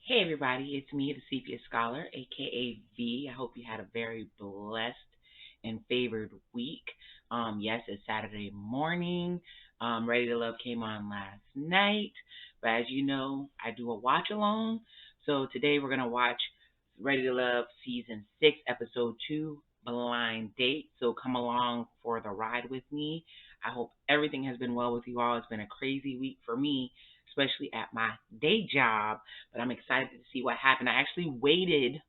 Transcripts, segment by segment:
Hey everybody, it's me, the Sepia Scholar, aka V. I hope you had a very blessed and favored week. Yes, it's Saturday morning. Ready to Love came on last night, but as you know, I do a watch along. So today we're gonna watch Ready to Love season 6, episode 2, Blind Date. So come along for the ride with me. I hope everything has been well with you all. It's been a crazy week for me, especially at my day job, but I'm excited to see what happened. I actually waited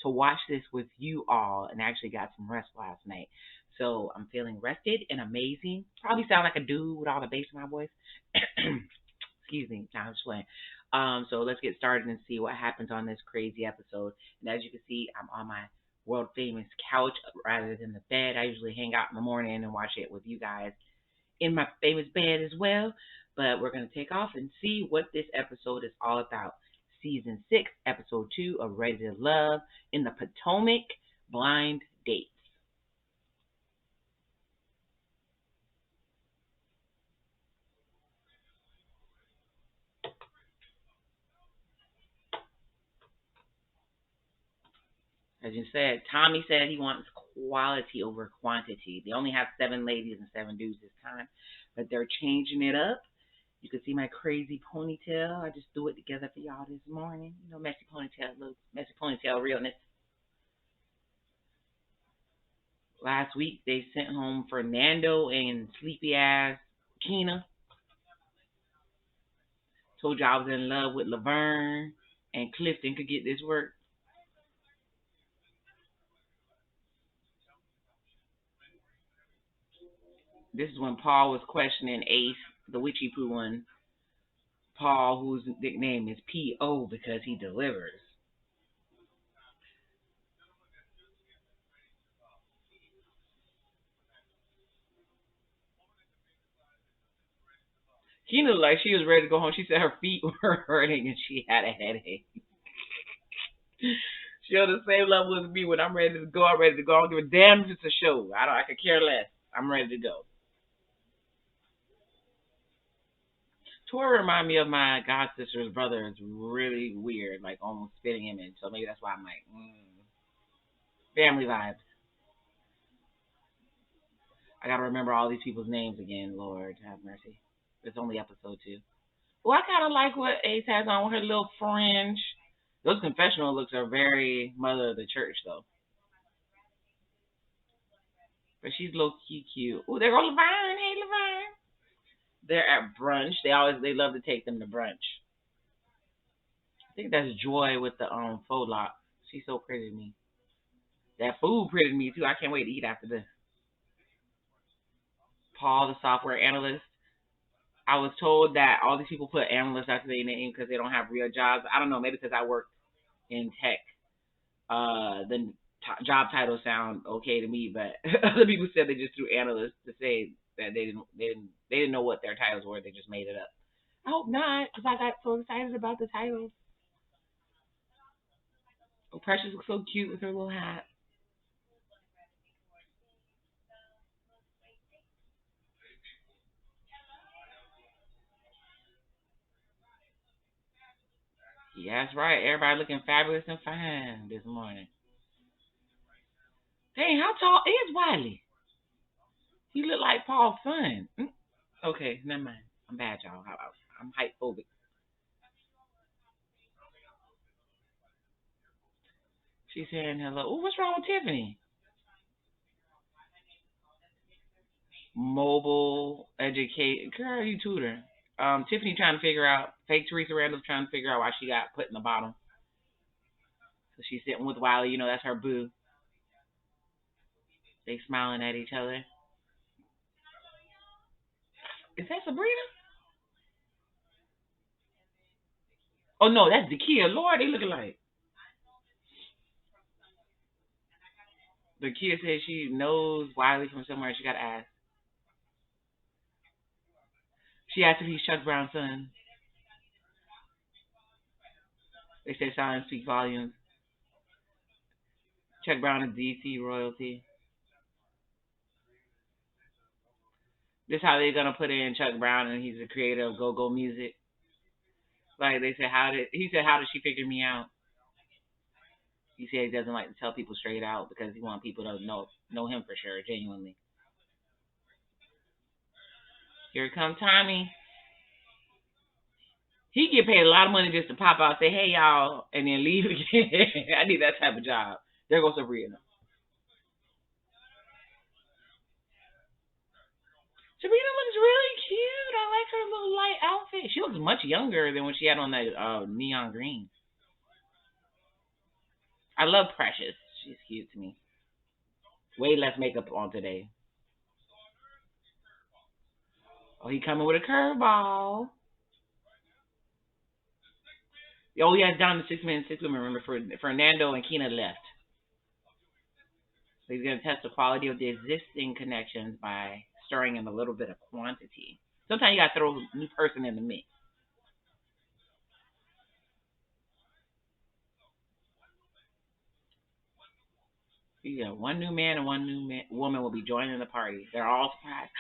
to watch this with you all and actually got some rest last night. So I'm feeling rested and amazing. Probably sound like a dude with all the bass in my voice. Excuse me, now I'm just playing. So let's get started and see what happens on this crazy episode. And as you can see, I'm on my world famous couch rather than the bed. I usually hang out in the morning and watch it with you guys in my famous bed as well. But we're going to take off and see what this episode is all about. Season 6, Episode 2 of Ready to Love in the Potomac, Blind Dates. As you said, Tommy said he wants quality over quantity. They only have 7 ladies and 7 dudes this time, but they're changing it up. You can see my crazy ponytail. I just threw it together for y'all this morning. You know, messy ponytail, little messy ponytail realness. Last week they sent home Fernando and sleepy ass Keena. Told you I was in love with Laverne and Clifton could get this work. This is when Paul was questioning Ace, the witchy poo one. Paul, whose nickname is P.O. because he delivers. Keena looked like she was ready to go home. She said her feet were hurting and she had a headache. She on the same level as me. When I'm ready to go, I'm ready to go. I don't give a damn if it's a show. I could care less. I'm ready to go. Tori remind me of my god sister's brother. It's really weird, like almost spitting image. So maybe that's why I'm like, family vibes. I gotta remember all these people's names again. Lord have mercy. It's only episode 2. Well, I kind of like what Ace has on with her little fringe. Those confessional looks are very mother of the church though. But she's low key cute. Oh, there goes Laverne. Hey, Laverne. They're at brunch. They love to take them to brunch. I think that's Joy with the faux lock. She's so pretty to me. That food pretty to me too. I can't wait to eat after this. Paul, the software analyst. I was told that all these people put analyst after their name because they don't have real jobs. I don't know, maybe because I worked in tech. The job titles sound okay to me, but other people said they just threw analyst to say that they didn't know what their titles were. They just made it up. I hope not, because I got so excited about the titles. Oh, Precious looks so cute with her little hat. Yeah, that's right. Everybody looking fabulous and fine this morning. Dang, how tall is Wiley? He look like Paul's son. Okay, never mind. I'm bad, y'all. I'm height phobic. She's saying hello. Oh, what's wrong with Tiffany? Mobile educate. Girl, you tutor. Tiffany trying to figure out. Fake Teresa Randall's trying to figure out why she got put in the bottom. So she's sitting with Wiley. You know that's her boo. They smiling at each other. Is that Sabrina? Oh no, that's Zakia. Lord, they looking like. The kid said she knows Wiley from somewhere. She got to ask. She asked if he's Chuck Brown's son. They say silence speak volumes. Chuck Brown is DC royalty. This how they're gonna put in Chuck Brown, and he's the creator of Go Go Music. Like they said, how did she figure me out? He said he doesn't like to tell people straight out because he wants people to know him for sure, genuinely. Here comes Tommy. He get paid a lot of money just to pop out, say hey y'all, and then leave again. I need that type of job. There goes Sabrina. Sabrina looks really cute. I like her little light outfit. She looks much younger than when she had on that neon green. I love Precious. She's cute to me. Way less makeup on today. Oh, he coming with a curveball. Oh, yeah, it's down to 6 men, 6 women. Remember, Fernando and Kina left. So he's going to test the quality of the existing connections by stirring in a little bit of quantity. Sometimes you got to throw a new person in the mix. Yeah, one new man and one new woman will be joining the party. They're all surprised.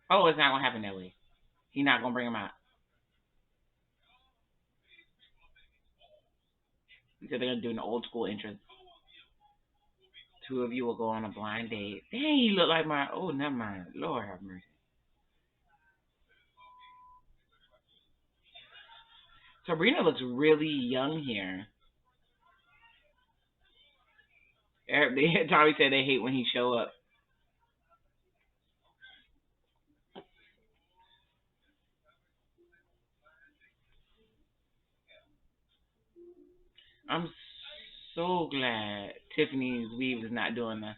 Oh, it's not going to happen that way. He's not going to bring them out. He said they're going to do an old school entrance. Two of you will go on a blind date. Dang, you look like my. Oh, never mind. Lord have mercy. Sabrina looks really young here. Tommy said they hate when he show up. I'm so glad Tiffany's weave is not doing the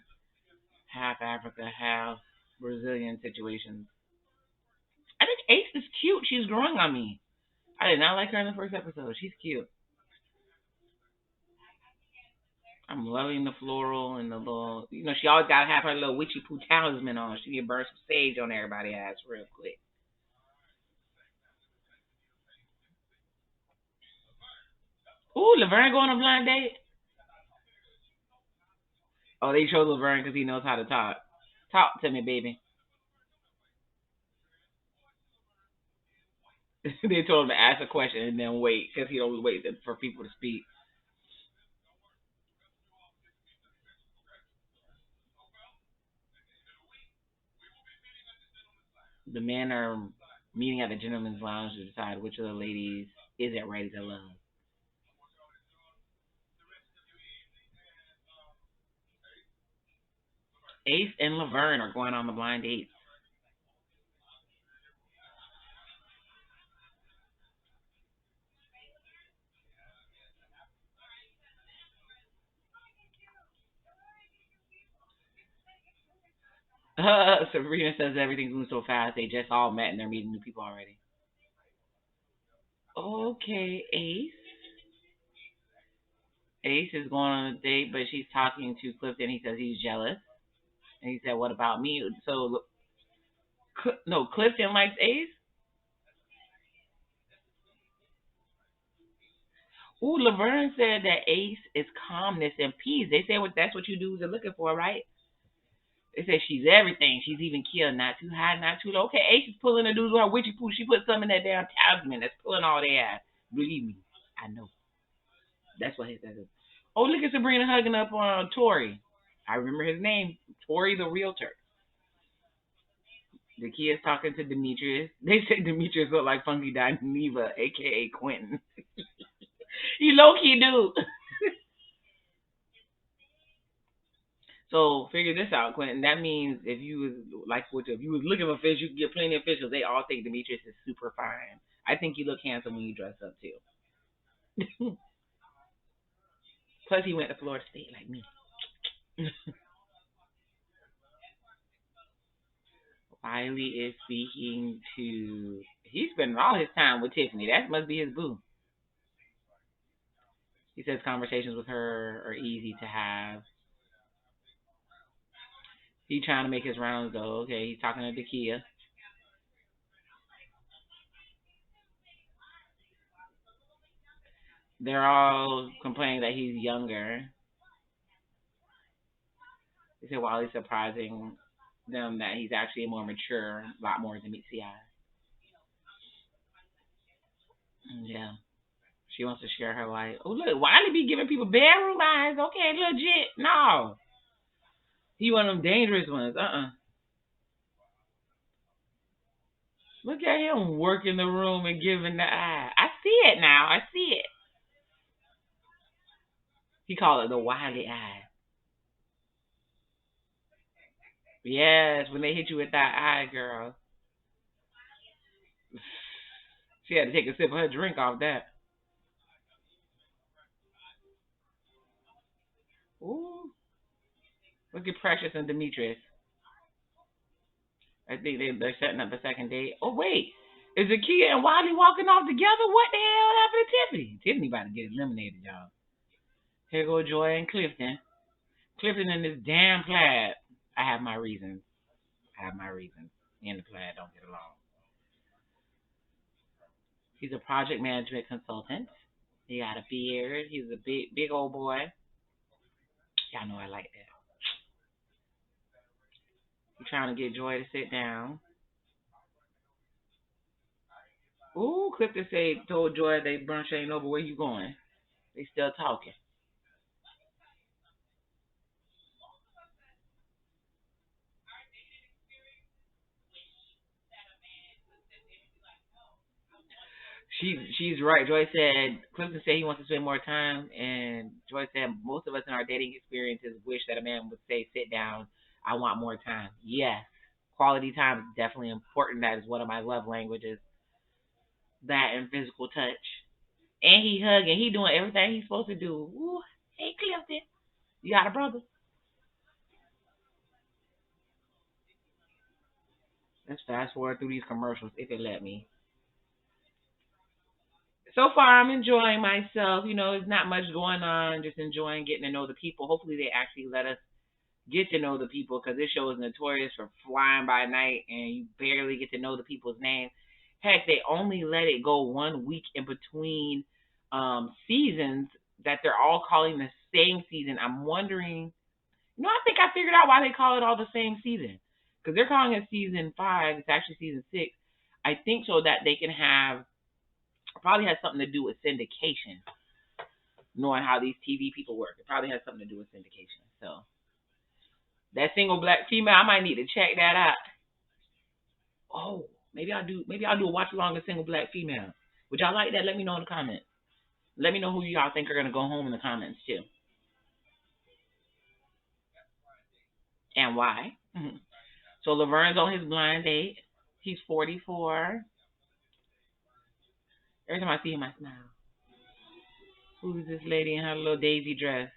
half Africa, half Brazilian situations. I think Ace is cute. She's growing on me. I did not like her in the first episode. She's cute. I'm loving the floral and the little. She always gotta have her little witchy poo talisman on. She can burn some sage on everybody's ass real quick. Ooh, Laverne going on a blind date. Oh, they chose Laverne because he knows how to talk. Talk to me, baby. They told him to ask a question and then wait because he always waits for people to speak. The men are meeting at the gentleman's lounge to decide which of the ladies isn't ready to love. Ace and Laverne are going on the blind date. Sabrina says everything's moving so fast. They just all met and they're meeting new people already. Okay, Ace. Ace is going on a date, but she's talking to Clifton. He says he's jealous. And he said, "What about me?" So, no, Clifton likes Ace. Ooh, Laverne said that Ace is calmness and peace. They say that's what you dudes are looking for, right? They say she's everything. She's even killed. Not too high, not too low. Okay, Ace is pulling the dudes with her witchy poo. She put some in that damn talisman that's pulling all their ass. Believe me, I know. That's what he says. Oh, look at Sabrina hugging up on Tori. I remember his name, Tori the realtor. The kid's talking to Demetrius. They say Demetrius look like Funky Dineva, aka Quentin. You low key do. So figure this out, Quentin. That means if you was if you was looking for fish, you could get plenty of fish. 'Cause they all think Demetrius is super fine. I think you look handsome when you dress up too. Plus, he went to Florida State like me. Wiley is speaking to. He's spending all his time with Tiffany. That must be his boo. He says conversations with her are easy to have. He's trying to make his rounds though. Okay, he's talking to Dakia. They're all complaining that he's younger. They said Wiley's surprising. them that he's actually more mature, a lot more than meets the eye. Yeah. She wants to share her life. Oh look, Wiley be giving people bedroom eyes. Okay, legit. No. He one of them dangerous ones. Look at him working the room and giving the eye. I see it now. I see it. He called it the Wiley eye. Yes, when they hit you with that eye, girl. She had to take a sip of her drink off that. Ooh. Look at Precious and Demetrius. I think they're setting up the second date. Oh wait, is Zakiya and Wiley walking off together? What the hell happened to Tiffany? Tiffany about to get eliminated, y'all. Here go Joy and Clifton. Clifton in this damn plaid. I have my reasons. I have my reasons. Me and the plaid don't get along. He's a project management consultant. He got a beard. He's a big old boy. Y'all know I like that. He's trying to get Joy to sit down. Ooh, Clifton told Joy they brunch ain't over. Where you going? They still talking. She's right. Joy said Clifton said he wants to spend more time, and Joy said most of us in our dating experiences wish that a man would say, "Sit down. I want more time." Yes, quality time is definitely important. That is one of my love languages. That and physical touch. And he hugging. He doing everything he's supposed to do. Ooh, hey Clifton, you got a brother? Let's fast forward through these commercials if it let me. So far, I'm enjoying myself. You know, there's not much going on. Just enjoying getting to know the people. Hopefully, they actually let us get to know the people because this show is notorious for flying by night and you barely get to know the people's names. Heck, they only let it go 1 week in between seasons that they're all calling the same season. I'm wondering, I think I figured out why they call it all the same season because they're calling it season 5. It's actually season 6. I think so that they can have probably has something to do with syndication, knowing how these TV people work. It probably has something to do with syndication. So that single black female, I might need to check that out. Oh, maybe I'll do. Maybe I'll do a watch along with single black female. Would y'all like that? Let me know in the comments. Let me know who y'all think are gonna go home in the comments too, and why. So Laverne's on his blind date. He's 44. Every time I see him, I smile. Who's this lady in her little daisy dress?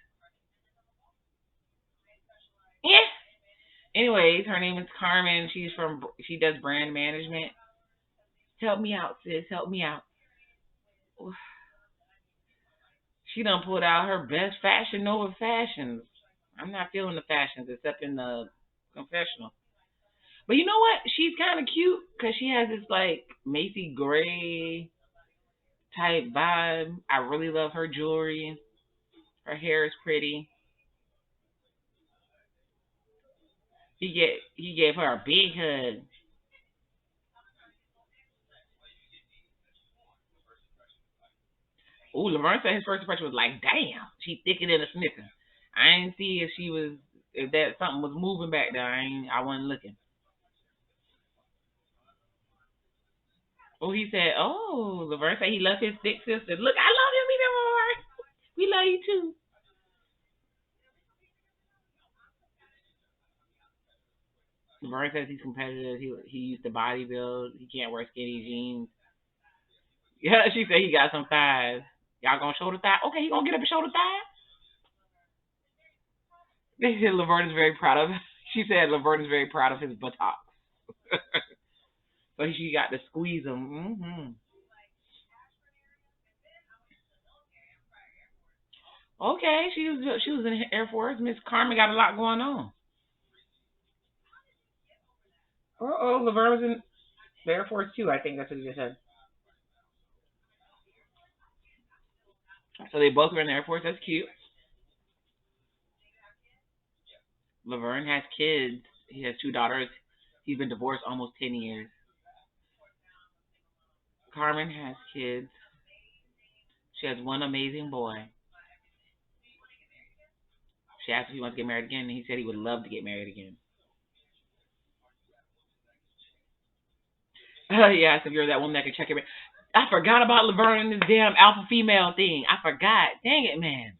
Yeah. Anyways, her name is Carmen. She does brand management. Help me out, sis. Help me out. She done pulled out her best Fashion Nova fashions. I'm not feeling the fashions except in the confessional. But you know what? She's kind of cute because she has this like Macy Gray type vibe. I really love her jewelry. Her hair is pretty. He gave her a big hug. Ooh, Laverne said his first impression was like, damn, she thicker than a snicker. I didn't see if that something was moving back there. I wasn't looking. Oh, he said, oh, Laverne said he loved his thick sister. Look, I love him even more. We love you too. Laverne says he's competitive. He used to bodybuild. He can't wear skinny jeans. Yeah, she said he got some thighs. Y'all gonna show the thigh? Okay, he gonna get up and show the thigh? They said Laverne is very proud of. She said Laverne is very proud of his buttocks. So she got to squeeze them. Okay, she was in the Air Force. Miss Carmen got a lot going on. Oh, Laverne was in the Air Force too. I think that's what you just said. So they both were in the Air Force. That's cute. Laverne has kids. He has 2 daughters. He's been divorced almost 10 years. Carmen has kids. She has one amazing boy. She asked if he wants to get married again, and he said he would love to get married again. Yes, if you're that woman that can check it. I forgot about Laverne and this damn alpha female thing. I forgot. Dang it, man.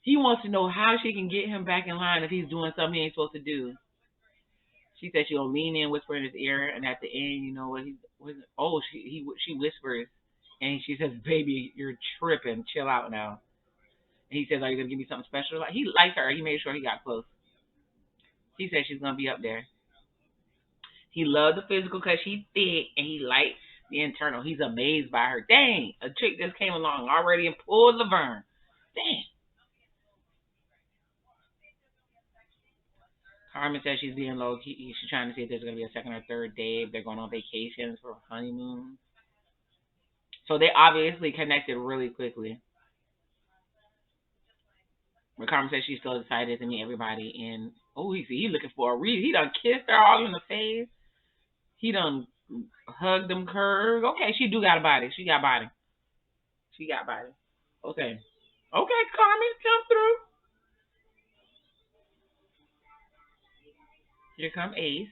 He wants to know how she can get him back in line if he's doing something he ain't supposed to do. She said she'll lean in, whisper in his ear, and at the end, you know what he was? Oh, she whispers, and she says, "Baby, you're tripping. Chill out now." And he says, "Are you gonna give me something special?" Like he liked her. He made sure he got close. He said she's gonna be up there. He loved the physical because she's thick, and he liked the internal. He's amazed by her. Dang, a chick just came along already and pulled Laverne. Dang. Carmen says she's being low key. She's trying to see if there's gonna be a second or third date. If they're going on vacations for honeymoon. So they obviously connected really quickly. But Carmen says she's so excited to meet everybody. And oh, he looking for a reason. He done kissed her all in the face. He done hugged them curves. Okay, she do got a body. She got body. She got body. Okay. Okay, Carmen, come through. Here come Ace.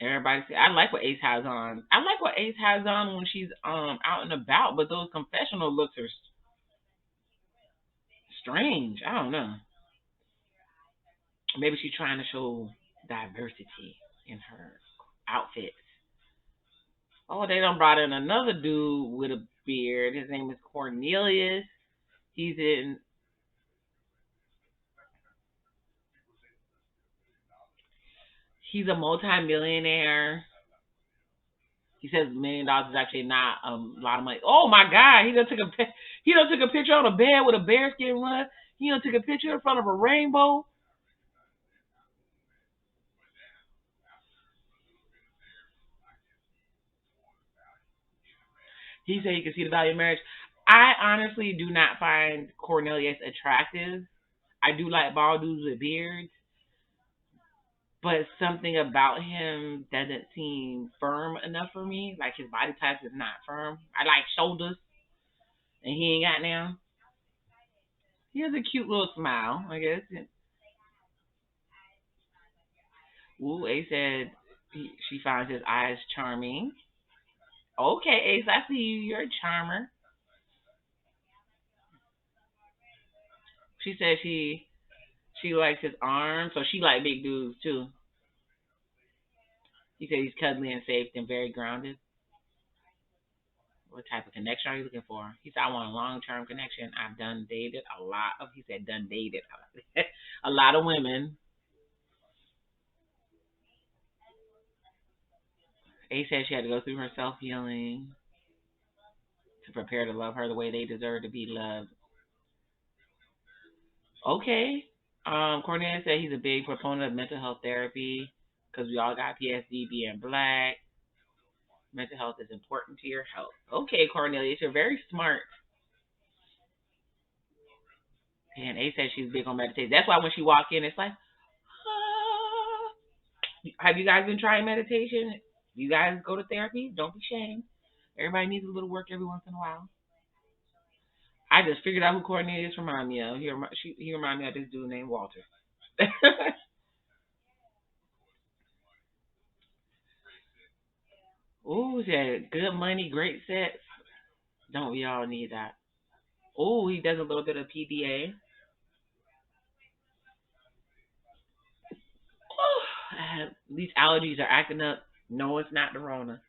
Everybody say I like what Ace has on. I like what Ace has on when she's out and about, but those confessional looks are strange. I don't know. Maybe she's trying to show diversity in her outfits. Oh, they done brought in another dude with a beard. His name is Cornelius. He's in. He's a multi-millionaire. He says $1 million is actually not a lot of money. Oh my God! He done took a picture on a bed with a bearskin rug. He done took a picture in front of a rainbow. He said he could see the value of marriage. I honestly do not find Cornelius attractive. I do like bald dudes with beards, but something about him doesn't seem firm enough for me. Like his body type is not firm. I like shoulders, and he ain't got now. He has a cute little smile, I guess. Ooh, Ace said she finds his eyes charming. Okay, Ace, I see you. You're a charmer. She said she likes his arms, so she like big dudes too. He said he's cuddly and safe and very grounded. What type of connection are you looking for? He said, I want a long term connection. I've done dated a lot of, he said, done dated a lot of women. A said she had to go through her self healing to prepare to love her the way they deserve to be loved. Okay. Cornelius said he's a big proponent of mental health therapy because we all got PTSD being black. Mental health is important to your health. Okay, Cornelius, you're very smart. And A said she's big on meditation. That's why when she walked in, it's like, ah. Have you guys been trying meditation? You guys go to therapy? Don't be ashamed. Everybody needs a little work every once in a while. I just figured out who Cornelius remind me of. He remind me of this dude named Walter. Ooh, said good money, great sex. Don't we all need that? Ooh, he does a little bit of PDA. These allergies are acting up. No, it's not the Rona.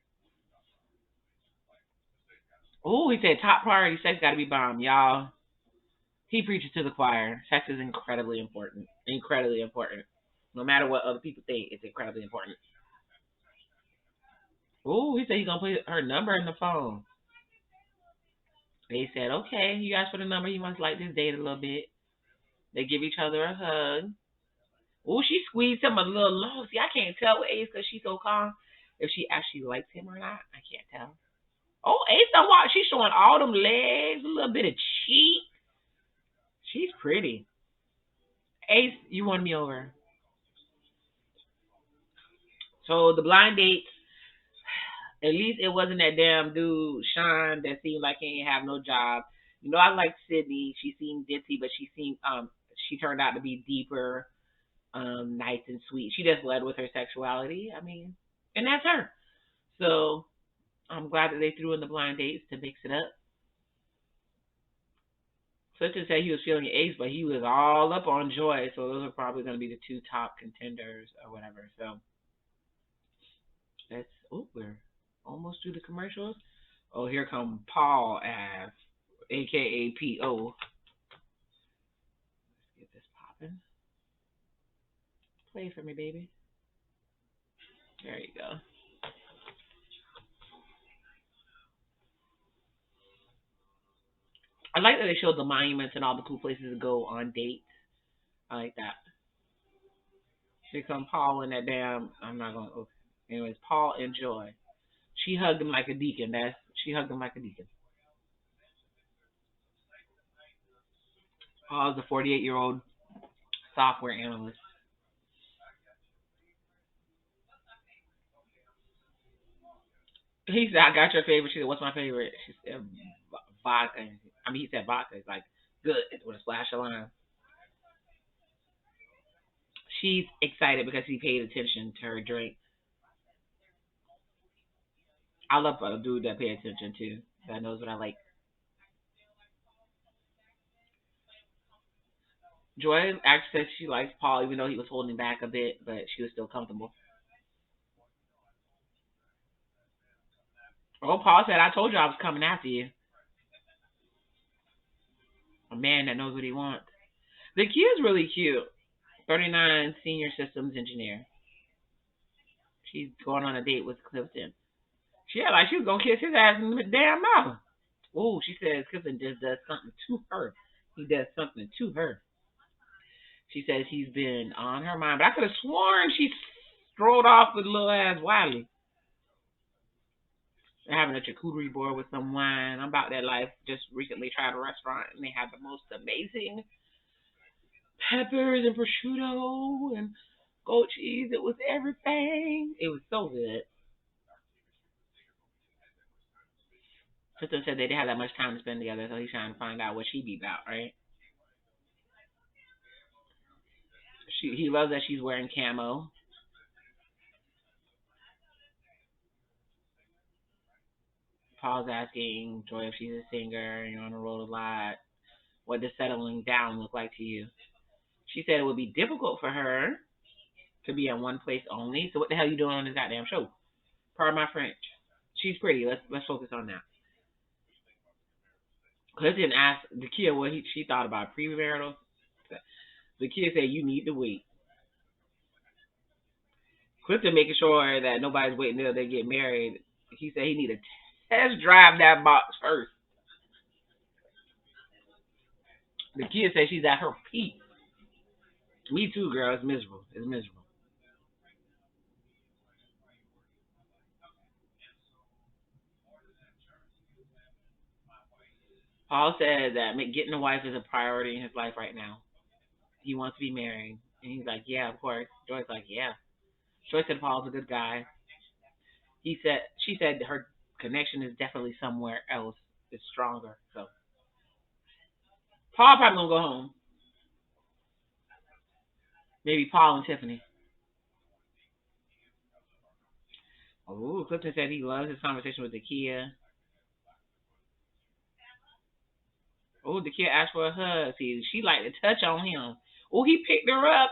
Ooh, he said top priority sex got to be bomb, y'all. He preaches to the choir. Sex is incredibly important. Incredibly important. No matter what other people think, it's incredibly important. Ooh, he said he's gonna put her number in the phone. They said, okay, you asked for the number. You must like this date a little bit. They give each other a hug. Ooh, she squeezed him a little low. See, I can't tell with Ace because she's so calm if she actually likes him or not. I can't tell. Oh, Ace don't watch. She's showing all them legs, a little bit of cheek. She's pretty. Ace, you won me over. So the blind dates, at least it wasn't that damn dude Sean that seemed like he ain't have no job. You know, I like Sydney. She seemed ditzy, but she turned out to be deeper, nice and sweet. She just led with her sexuality. I mean, and that's her. So I'm glad that they threw in the blind dates to mix it up. Clifton said he was feeling Ace, but he was all up on Joy. So those are probably going to be the two top contenders or whatever. So that's we're almost through the commercials. Oh, here come Paul as aka PO. Let's get this popping. Play for me, baby. There you go. I like that they showed the monuments and all the cool places to go on dates. I like that. Here come Paul and that damn. I'm not gonna. Okay. Anyways, Paul and Joy. She hugged him like a deacon. She hugged him like a deacon. Paul's a 48-year-old software analyst. He said, "I got your favorite." She said, "What's my favorite?" She said, "Vodka." I mean, he said vodka. It's like good with a splash of lime. She's excited because he paid attention to her drink. I love a dude that pays attention too. That knows what I like. Joy actually said she likes Paul, even though he was holding back a bit, but she was still comfortable. Oh, Paul said, "I told you I was coming after you." A man that knows what he wants. The kid's really cute. 39, senior systems engineer. She's going on a date with Clifton. She had like she was gonna kiss his ass in the damn mouth. Oh, she says Clifton just does something to her. He does something to her. She says he's been on her mind, but I could have sworn she strolled off with little ass Wiley. They're having a charcuterie board with some wine. I'm about that life. Just recently tried a restaurant and they had the most amazing peppers and prosciutto and goat cheese. It was everything. It was so good. Kristen said they didn't have that much time to spend together, so he's trying to find out what she be about, right? He loves that she's wearing camo. Paul's asking Joy if she's a singer, you're on the road a lot. What does settling down look like to you? She said it would be difficult for her to be in one place only. So what the hell you doing on this goddamn show? Pardon my French. She's pretty. Let's focus on that. Clifton asked the kid what she thought about premarital. The kid said you need to wait. Clifton making sure that nobody's waiting until they get married. He said he need to test drive that box first. The kid said she's at her peak. Me too, girl. It's miserable. It's miserable. Paul said that getting a wife is a priority in his life right now. He wants to be married. And he's like, yeah, of course. Joy's like, yeah. Joy said Paul's a good guy. She said her connection is definitely somewhere else. It's stronger. So Paul probably gonna go home. Maybe Paul and Tiffany. Oh, Clifton said he loves his conversation with Dakia. Oh, Dakia asked for a hug. See, she liked to touch on him. Oh, he picked her up.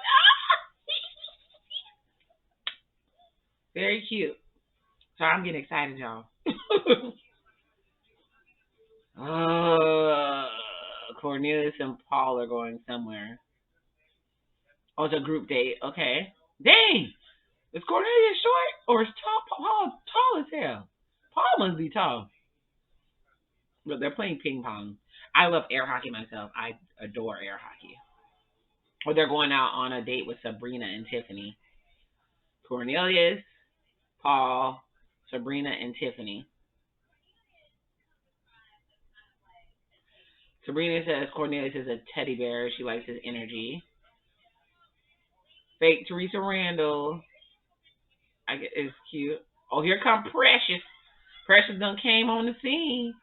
Very cute. So I'm getting excited, y'all. uh, Cornelius and Paul are going somewhere. Oh, it's a group date. Okay. Dang! Is Cornelius short or is Paul tall as hell? Paul must be tall. But they're playing ping pong. I love air hockey myself. I adore air hockey. Or they're going out on a date with Sabrina and Tiffany. Cornelius, Paul, Sabrina, and Tiffany. Sabrina says Cornelius is a teddy bear. She likes his energy. Fake Teresa Randall. I get it's cute. Oh, here come Precious. Precious done came on the scene.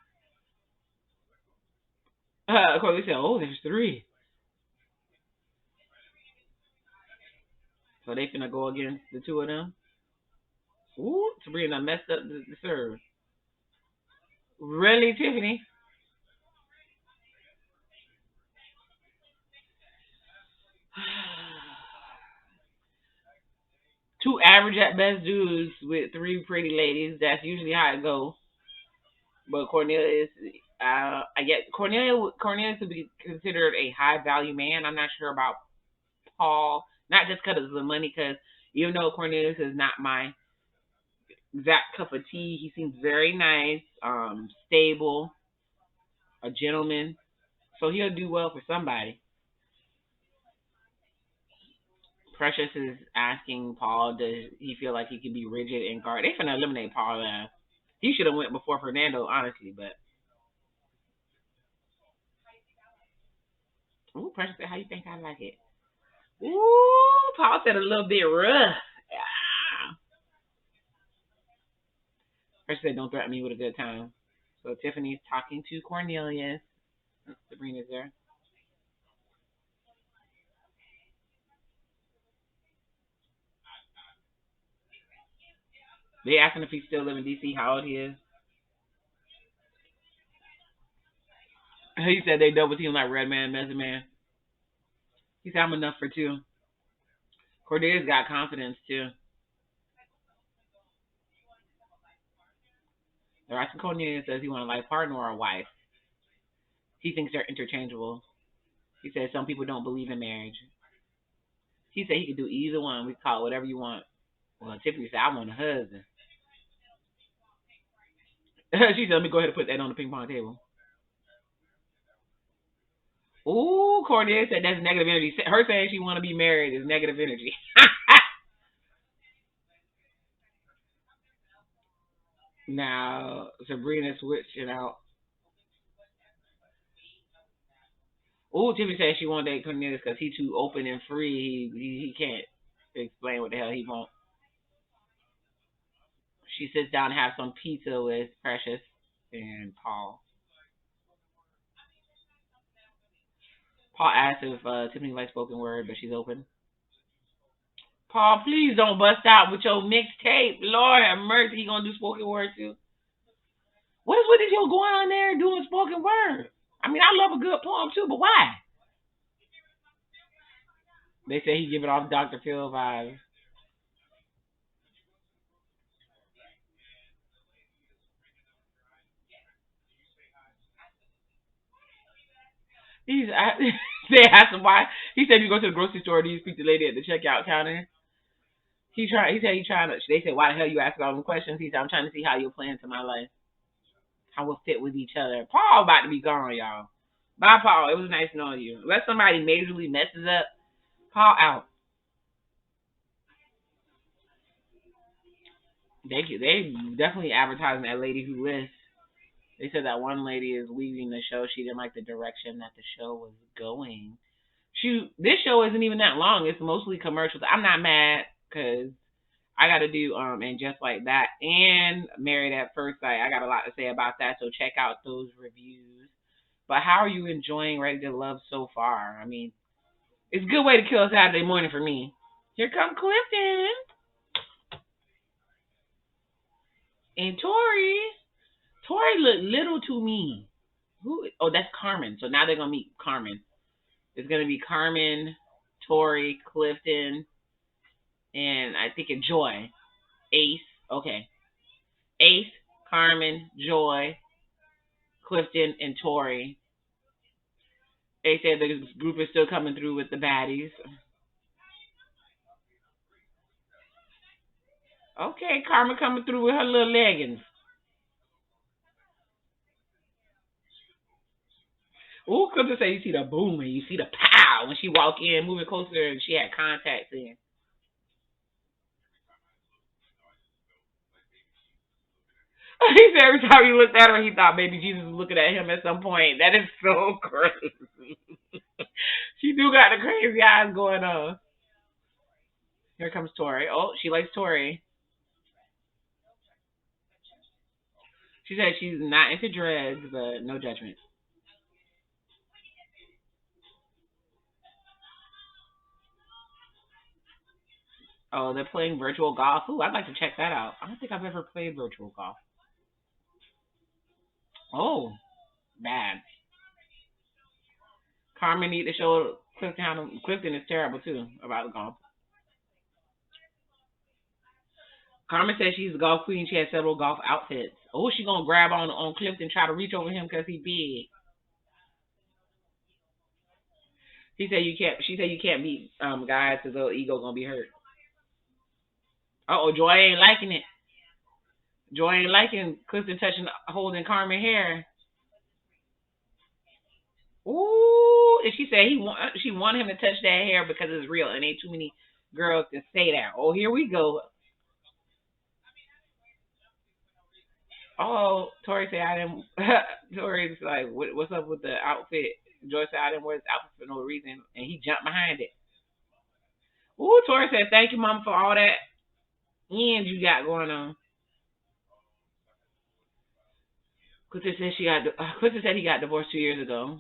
Of course, they said, "Oh, there's three." So they finna go against the two of them. Ooh, Sabrina messed up the serve. Really, Tiffany? Two average at best dudes with three pretty ladies. That's usually how it goes. But Cornelius, I get Cornelius would be considered a high value man. I'm not sure about Paul, not just because of the money, because even though Cornelius is not my exact cup of tea, he seems very nice, stable, a gentleman, so he'll do well for somebody. Precious is asking Paul, does he feel like he can be rigid and guard? They finna eliminate Paul. He should have went before Fernando, honestly, but ooh, Precious said, how you think I like it? Ooh, Paul said a little bit rough. Yeah. Precious said, don't threaten me with a good time. So Tiffany's talking to Cornelius. Sabrina's there. They asking if he still live in DC, how old he is. He said they double team like Red Man, Method Man. He said I'm enough for two. Cornelius got confidence too. They're asking Cornelius, does he want a life partner or a wife? He thinks they're interchangeable. He says some people don't believe in marriage. He said he could do either one. We call it whatever you want. Well, Tiffany said I want a husband. She said let me go ahead and put that on the ping pong table. Ooh, Cornelius said that's negative energy. Her saying she want to be married is negative energy. Now Sabrina switching out. Ooh, Tiffany said she want to date Cornelius because he too open and free. He can't explain what the hell he wants. She sits down and has some pizza with Precious and Paul. Paul asks if Tiffany likes spoken word, but she's open. Paul, please don't bust out with your mixtape. Lord have mercy, he gonna do spoken word too. What is with this yo going on there doing spoken word? I mean, I love a good poem too, but why? They say he giving off Dr. Phil vibes. He's they asked him why. He said if you go to the grocery store, do you speak to the lady at the checkout counter? He said he trying to. They said why the hell you asking all them questions? He said I'm trying to see how you'll play into my life, how we'll fit with each other. Paul about to be gone, y'all. Bye, Paul. It was nice knowing you. Unless somebody majorly messes up, Paul out. They definitely advertising that lady who lists. They said that one lady is leaving the show. She didn't like the direction that the show was going. This show isn't even that long. It's mostly commercials. I'm not mad because I got to do and just like that and Married at First Sight. I got a lot to say about that. So check out those reviews. But how are you enjoying Ready to Love so far? I mean, it's a good way to kill a Saturday morning for me. Here come Clifton and Tori. Tori looked little to me. Who? Oh, that's Carmen. So now they're gonna meet Carmen. It's gonna be Carmen, Tori, Clifton, and I think a Joy, Ace. Okay, Ace, Carmen, Joy, Clifton, and Tori. They said the group is still coming through with the baddies. Okay, Carmen coming through with her little leggings. Ooh, Clifton say you see the boom and you see the pow when she walk in, moving closer, and she had contacts in. He said every time he looked at her, he thought maybe Jesus was looking at him at some point. That is so crazy. She do got the crazy eyes going on. Here comes Tori. Oh, she likes Tori. She said she's not into dreads, but no judgment. Oh, they're playing virtual golf. Ooh, I'd like to check that out. I don't think I've ever played virtual golf. Oh, bad. Carmen need to show Clifton how to. Clifton is terrible too about golf. Carmen says she's a golf queen. She has several golf outfits. Oh, she gonna grab on Clifton, try to reach over him because he big. He said you can't. She said you can't beat guys because little ego gonna be hurt. Oh, Joy ain't liking it. Joy ain't liking Clifton touching, holding Carmen hair. Ooh, and she said she wanted him to touch that hair because it's real, and ain't too many girls can say that. Oh, here we go. Oh, Tori said I didn't. Tori's like, what's up with the outfit? Joy said I didn't wear this outfit for no reason, and he jumped behind it. Ooh, Tori said thank you, mom, for all that ends you got going on. Clifton said he got divorced 2 years ago.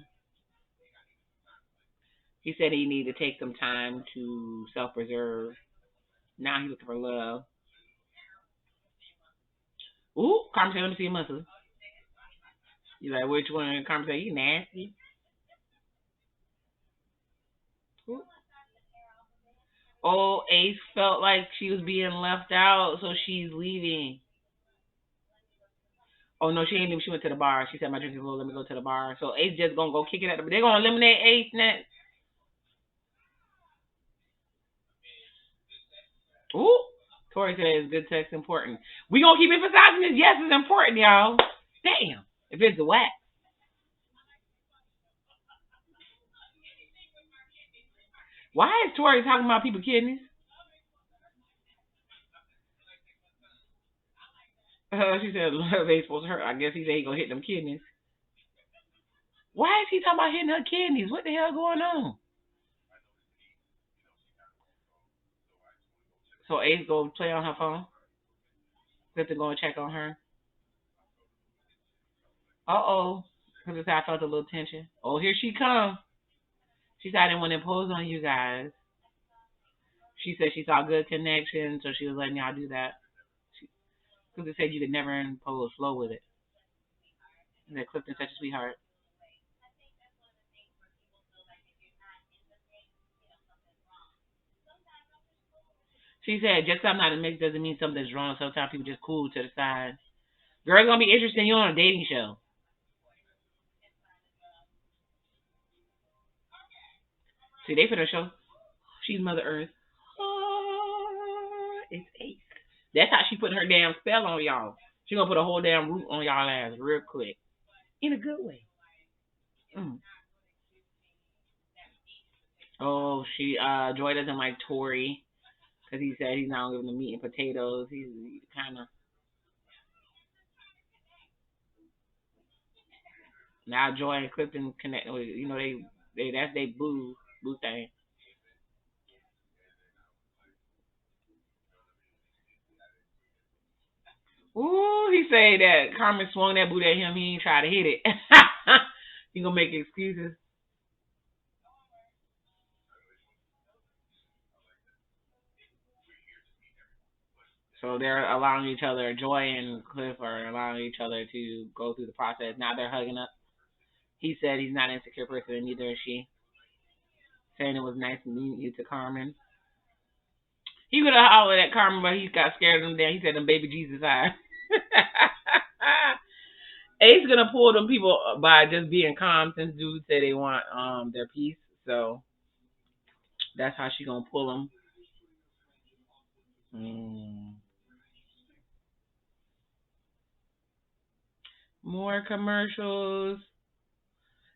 He said he needed to take some time to self preserve. Now he's looking for love. Ooh, Carmen said, let me see your muscles. You like, which one? Carmen said, you nasty. Ooh. Oh, Ace felt like she was being left out, so she's leaving. Oh no, she ain't leaving. She went to the bar. She said, my drink is full. Let me go to the bar. So Ace just gonna go kick it at the. They're gonna eliminate Ace next. Ooh, Tori says good sex important. We gonna keep emphasizing this. Yes, it's important, y'all. Damn, if it's a whack. Why is Tori talking about people kidneys? She said love ain't supposed to hurt. I guess he said he gonna hit them kidneys. Why is he talking about hitting her kidneys? What the hell going on? So Ace go play on her phone. Clifton go and check on her. Uh-oh. Because I felt a little tension. Oh, here she comes. She said I didn't want to impose on you guys. She said she saw good connection, so she was letting y'all do that. Clifton said you could never impose flow with it. And that Clifton's such a sweetheart. She said just 'cause I'm not a mix doesn't mean something's wrong. Sometimes people just cool to the side. Girl, it's gonna be interesting. You on a dating show. See, they put a show. She's Mother Earth. It's Ace. That's how she put her damn spell on y'all. She gonna put a whole damn root on y'all ass real quick. In a good way. Mm. Oh, Joy doesn't like Tori because he said he's not giving the meat and potatoes. He's kind of now Joy and Clifton connect. You know they that's they boo thing. Ooh, he say that Carmen swung that boot at him. He ain't try to hit it. He gonna make excuses. So they're allowing each other. Joy and Cliff are allowing each other to go through the process. Now they're hugging up. He said he's not an insecure person, and neither is she. Saying it was nice meeting you to Carmen. He would have hollered at Carmen, but he got scared of them. There, he said, "Them baby Jesus eyes." Ace gonna pull them people by just being calm since dudes say they want their peace. So that's how she gonna pull them. Mm. More commercials.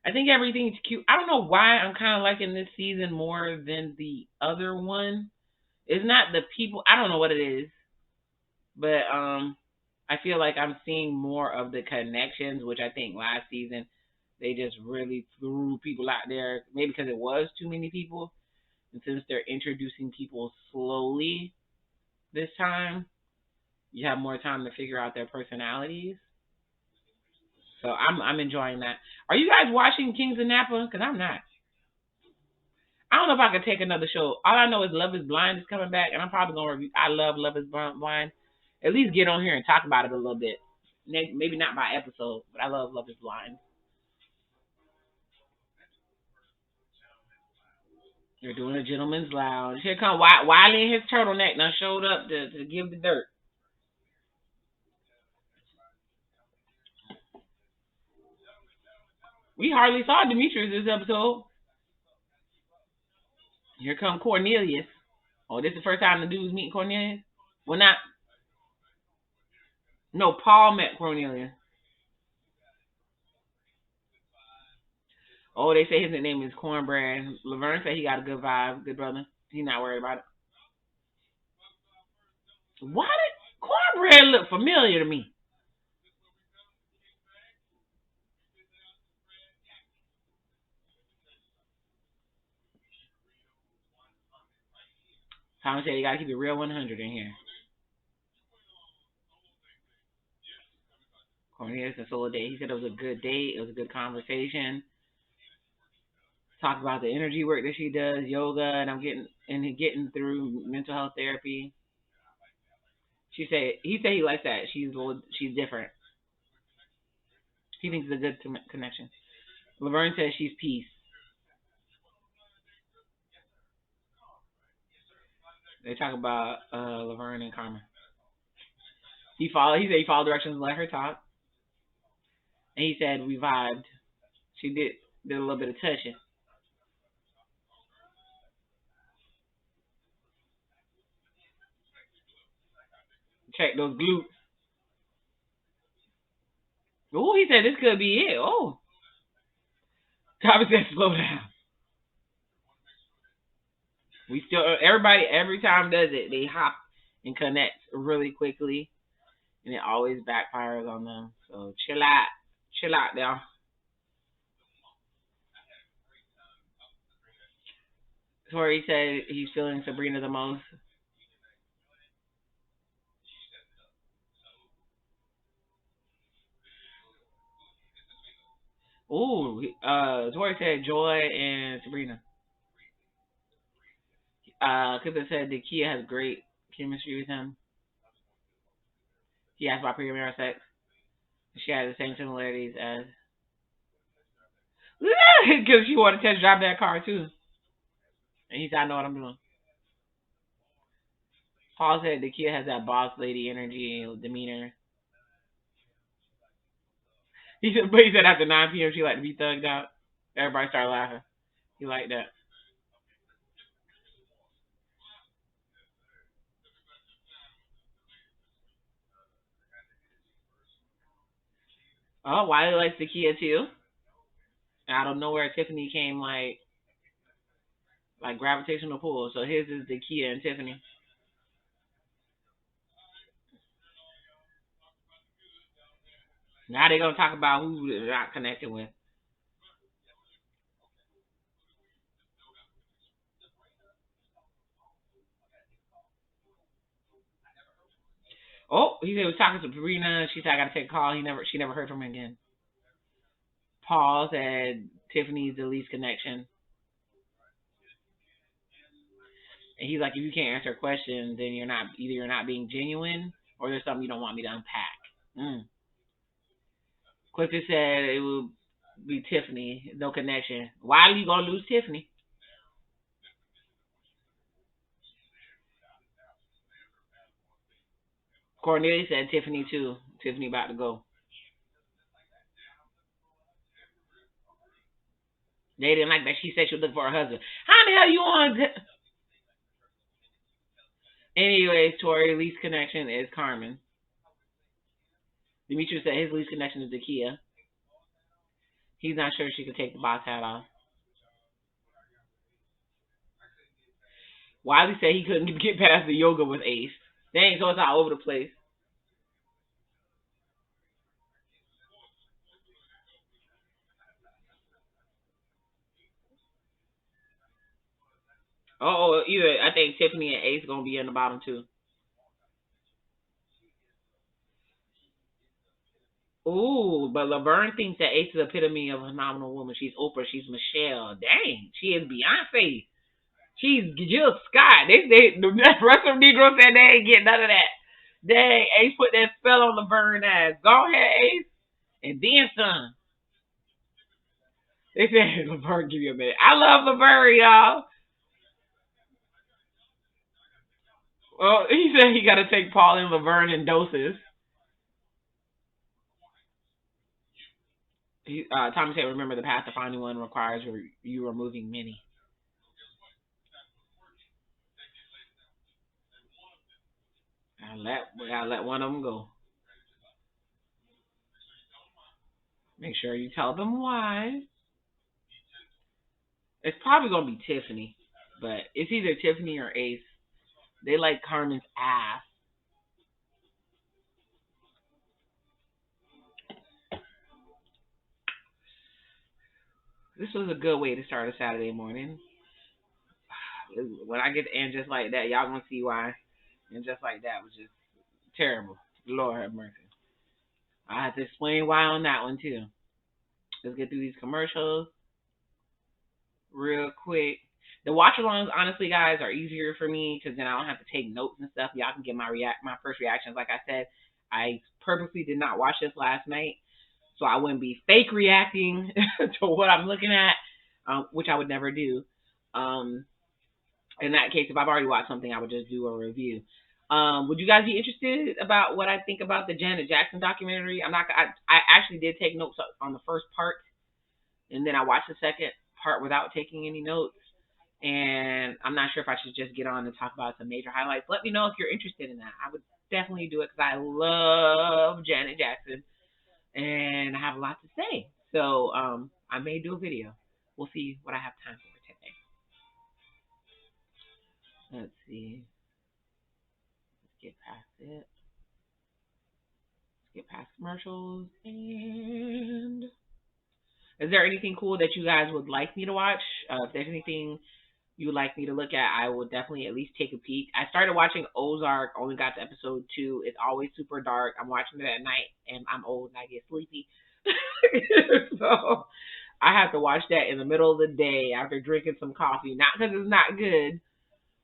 I think everything's cute. I don't know why I'm kind of liking this season more than the other one. It's not the people. I don't know what it is, but I feel like I'm seeing more of the connections, which I think last season they just really threw people out there. Maybe because it was too many people. And since they're introducing people slowly this time, you have more time to figure out their personalities. So I'm enjoying that. Are you guys watching Kings of Napa? Because I'm not. I don't know if I could take another show. All I know is Love is Blind is coming back, and I'm probably gonna review. I love Love is Blind. At least get on here and talk about it a little bit. Maybe not by episode, but I love Love is Blind. They're doing a gentleman's lounge. Here come Wiley in his turtleneck. Now showed up to give the dirt. We hardly saw Demetrius this episode. Here come Cornelius. Oh, this is the first time the dude's meeting Cornelius? Well, not. No, Paul met Cornelius. Oh, they say his name is Cornbread. Laverne said he got a good vibe, good brother. He's not worried about it. Why did Cornbread look familiar to me? Thomas said you gotta keep it real 100 in here. Cornelius and Solar Day. He said it was a good date. It was a good conversation. Talked about the energy work that she does, yoga, and I'm getting through mental health therapy. He said he likes that. She's different. He thinks it's a good connection. Laverne says she's peace. They talk about Laverne and Carmen. He said he followed directions and let her talk. And he said we vibed. She did a little bit of touching. Check those glutes. Oh, he said this could be it. Oh, Thomas said slow down. We still everybody every time does it. They hop and connect really quickly, and it always backfires on them. So chill out there. Tori said he's feeling Sabrina the most. Ooh, Tori said Joy and Sabrina. Cooper said that Kia has great chemistry with him. He asked about premarital sex. She has the same similarities as. Because she wanted to test drive that car too. And he said, I know what I'm doing. Paul said the Kia has that boss lady energy and demeanor. But he said after 9 p.m. she liked to be thugged out. Everybody started laughing. He liked that. Oh, Wiley likes the Kia too. Out of nowhere, Tiffany came like gravitational pull. So his is the Kia and Tiffany. Now they're gonna talk about who they're not connected with. Oh, he said he was talking to Sabrina. She said I gotta take a call. She never heard from him again. Paul said Tiffany's the least connection. And he's like, if you can't answer questions, then you're not being genuine or there's something you don't want me to unpack. Mm. Clifton said it will be Tiffany, no connection. Why are you gonna lose Tiffany? Cornelia said Tiffany too. Tiffany about to go. They didn't like that. She said she was looking for her husband. How the hell you on? Anyways, Tori least connection is Carmen. Demetrius said his least connection is Zakia. He's not sure she could take the boss hat off. Wiley said he couldn't get past the yoga with Ace. Dang, so it's all over the place. I think Tiffany and Ace gonna be in the bottom too. Ooh, but Laverne thinks that Ace is the epitome of a phenomenal woman. She's Oprah. She's Michelle. Dang, she is Beyonce. She's Jill Scott. The rest of the Negroes said they ain't getting none of that. Dang, Ace put that spell on Laverne ass. Go ahead, Ace. And then some. They said, Laverne, give you a minute. I love Laverne, y'all. Well, he said he got to take Paul and Laverne in doses. Tommy said, remember the path to finding one requires you removing many. I let one of them go. Make sure you tell them why. It's probably gonna be Tiffany, but it's either Tiffany or Ace. They like Carmen's ass. This was a good way to start a Saturday morning. When I get to end just like that, y'all gonna see why. And just like that was just terrible. Lord have mercy. I have to explain why on that one too. Let's get through these commercials real quick. The watch alongs, honestly, guys, are easier for me because then I don't have to take notes and stuff. Y'all can get my first reactions. Like I said, I purposely did not watch this last night, so I wouldn't be fake reacting to what I'm looking at, which I would never do. In that case, if I've already watched something, I would just do a review. Would you guys be interested about what I think about the Janet Jackson documentary? I actually did take notes on the first part, and then I watched the second part without taking any notes. And I'm not sure if I should just get on and talk about some major highlights. Let me know if you're interested in that. I would definitely do it because I love Janet Jackson and I have a lot to say. So I may do a video. We'll see what I have time for today. Let's see. Let's get past it. Let's get past commercials. And is there anything cool that you guys would like me to watch? If there's anything you would like me to look at, I will definitely at least take a peek. I started watching Ozark, only got to episode 2. It's always super dark. I'm watching it at night, and I'm old and I get sleepy. So I have to watch that in the middle of the day after drinking some coffee. Not because it's not good,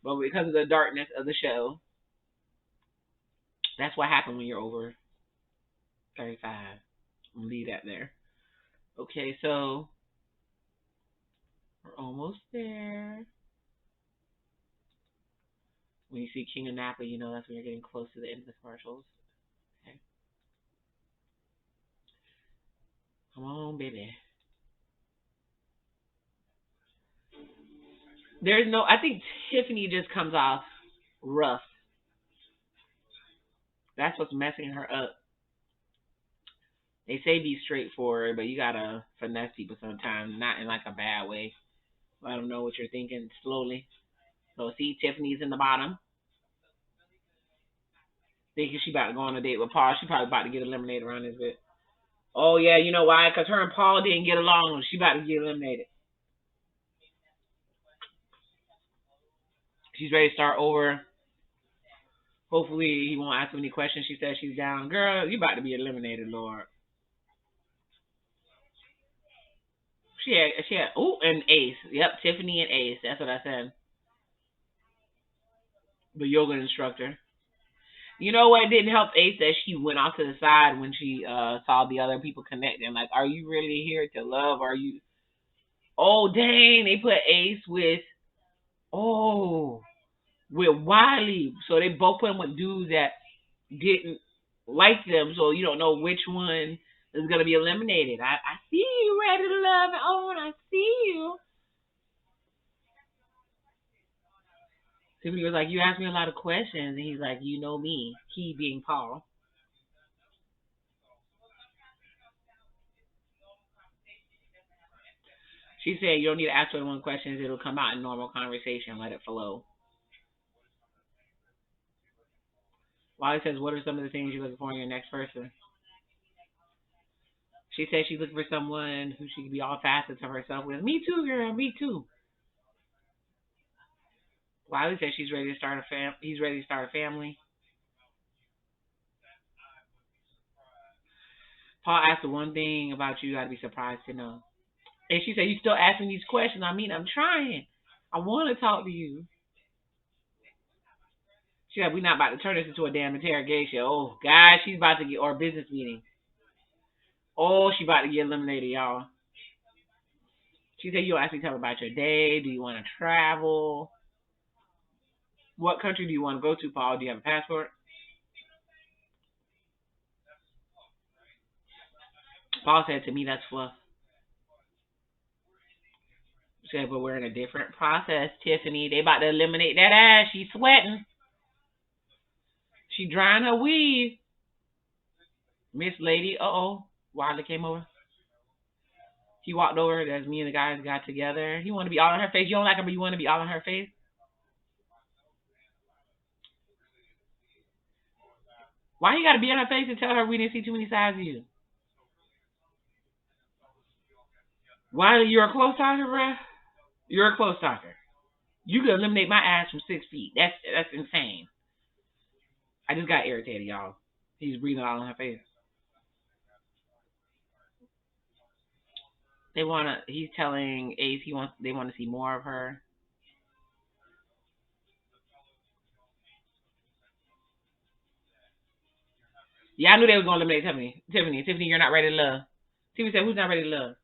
but because of the darkness of the show. That's what happens when you're over 35. I'm going to leave that there. Okay, so we're almost there. When you see King of Napa, you know that's when you're getting close to the end of the commercials. Okay. Come on, baby. I think Tiffany just comes off rough. That's what's messing her up. They say be straightforward, but you gotta finesse people sometimes, not in like a bad way. Let them know what you're thinking slowly. So see, Tiffany's in the bottom. Thinking she about to go on a date with Paul. She probably about to get eliminated around this bit. Oh yeah, you know why? Because her and Paul didn't get along. She about to get eliminated. She's ready to start over. Hopefully he won't ask any questions. She said she's down. Girl, you about to be eliminated, Lord. She had and Ace. Yep, Tiffany and Ace. That's what I said. The yoga instructor. You know what didn't help Ace that she went off to the side when she saw the other people connecting. Like, are you really here to love? Are you? Oh dang! They put Ace with oh with Wiley. So they both put him with dudes that didn't like them. So you don't know which one is gonna be eliminated. I see you, ready to love and own. I see you. Tiffany was like, you asked me a lot of questions, and he's like, you know me. He being Paul. She said you don't need to ask 21 questions. It'll come out in normal conversation. Let it flow. Wally says, what are some of the things you're looking for in your next person? She said she's looking for someone who she can be all facets of herself with. Me too, girl. Me too. Wiley said she's ready to start a He's ready to start a family. Paul asked the one thing about you gotta be surprised to know. And she said, "You still asking these questions? I mean, I'm trying. I want to talk to you." She said, "We're not about to turn this into a damn interrogation." Oh, God, she's about to get, or a business meeting. Oh, she about to get eliminated, y'all. She said, "You ask me, tell me about your day. Do you want to travel? What country do you want to go to, Paul? Do you have a passport?" Paul said to me, "That's fluff." She said, "But we're in a different process, Tiffany. They about to eliminate that ass. She's sweating. She drying her weave. Miss Lady, Wilder came over. He walked over as me and the guys got together. He want to be all in her face. You don't like her, but you want to be all in her face. Why you got to be in her face and tell her we didn't see too many sides of you? Why you're a close talker, bruh? You're a close talker. You could eliminate my ass from 6 feet. That's insane. I just got irritated, y'all. He's breathing all in her face. They wanna. He's telling Ace he wants. They want to see more of her. Yeah, I knew they was gonna eliminate Tiffany. Tiffany, you're not ready to love. Tiffany said, "Who's not ready to love?"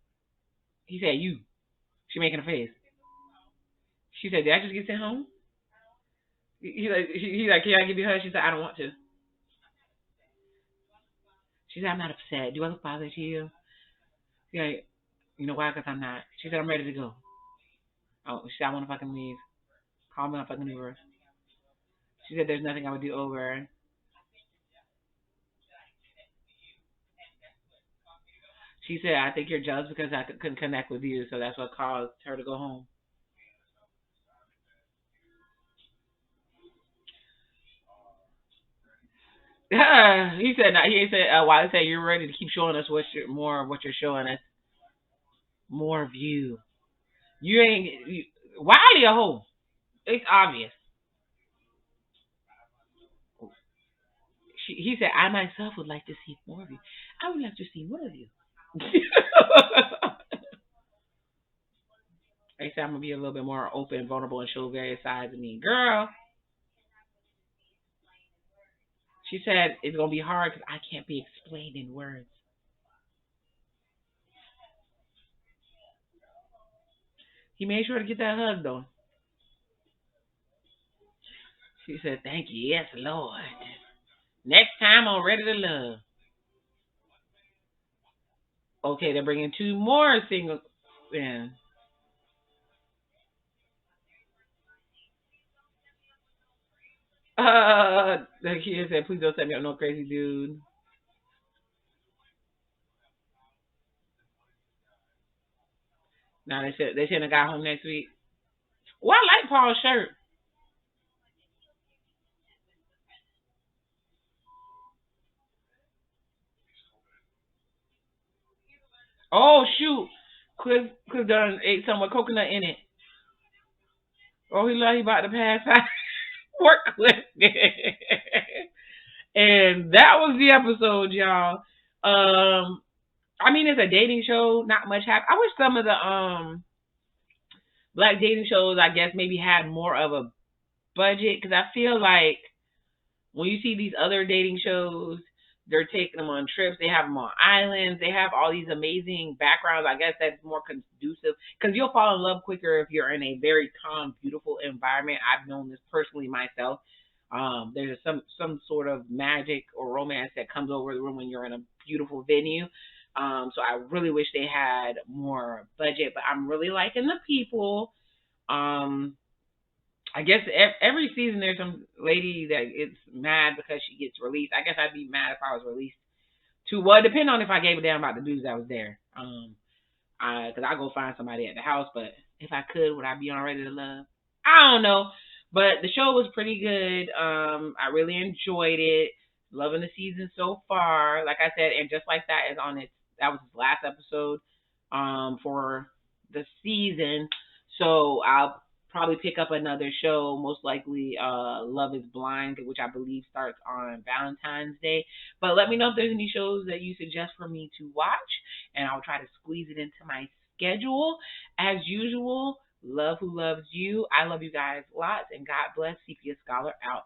He said, "You." She making a face. She said, "Did I just get sent home?" He's like, "Can I give you her?" She said, "I don't want to." She said, "I'm not upset. Do I look bothered to you?" Yeah, you know why? Because I'm not. She said, "I'm ready to go." Oh, she said, "I want to fucking leave. Call me when I fucking leave her." She said, "There's nothing I would do over." She said, "I think you're jealous because I couldn't connect with you, so that's what caused her to go home." He said, he said, Wiley said, "You're ready to keep showing us more of what you're showing us, more of you. You ain't Wiley a hoe. It's obvious." He said, "I myself would like to see more of you. I would like to see more of you." They said, "I'm gonna be a little bit more open and vulnerable and show various sides of me, girl." She said, "It's gonna be hard because I can't be explained in words." He made sure to get that hug though. She said, "Thank you, yes, Lord. Next time I'm ready to love." Okay, they're bringing two more singles in. The kid said, "Please don't set me up, no crazy dude." Now they send a guy home next week. Well, I like Paul's shirt. Oh shoot, Chris done ate some with coconut in it. Oh, he about to pass out. Work with it. And that was the episode, y'all. I mean, it's a dating show. Not much happened. I wish some of the black dating shows, I guess, maybe had more of a budget because I feel like when you see these other dating shows, they're taking them on trips. They have them on islands. They have all these amazing backgrounds. I guess that's more conducive because you'll fall in love quicker if you're in a very calm, beautiful environment. I've known this personally myself. There's some sort of magic or romance that comes over the room when you're in a beautiful venue. So I really wish they had more budget, but I'm really liking the people. Um, I guess every season there's some lady that gets mad because she gets released. I guess I'd be mad if I was released too. Well, it depends on if I gave a damn about the dudes that was there. Cause I go find somebody at the house, but if I could, would I be on Ready to Love? I don't know, but the show was pretty good. I really enjoyed it. Loving the season so far. Like I said, and just like that is on its. That was his last episode. For the season. So I'll probably pick up another show, most likely Love is Blind, which I believe starts on Valentine's Day. But let me know if there's any shows that you suggest for me to watch, and I'll try to squeeze it into my schedule. As usual, love who loves you. I love you guys lots, and God bless. CPS Scholar out.